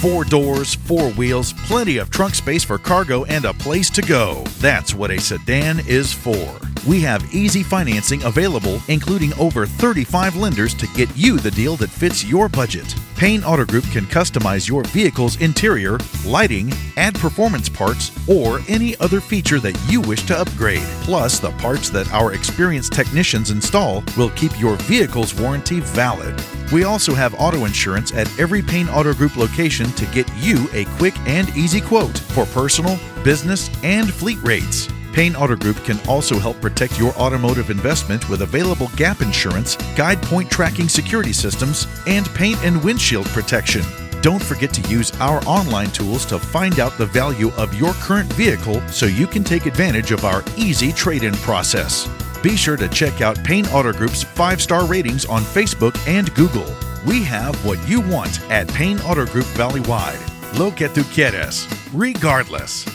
4 doors, 4 wheels, plenty of trunk space for cargo, and a place to go. That's what a sedan is for. We have easy financing available, including over 35 lenders to get you the deal that fits your budget. Payne Auto Group can customize your vehicle's interior, lighting, add performance parts, or any other feature that you wish to upgrade. Plus, the parts that our experienced technicians install will keep your vehicle's warranty valid. We also have auto insurance at every Payne Auto Group location to get you a quick and easy quote for personal, business, and fleet rates. Payne Auto Group can also help protect your automotive investment with available gap insurance, guide point tracking security systems, and paint and windshield protection. Don't forget to use our online tools to find out the value of your current vehicle so you can take advantage of our easy trade-in process. Be sure to check out Payne Auto Group's 5-star ratings on Facebook and Google. We have what you want at Payne Auto Group Valley-wide. Lo que tú quieres, regardless.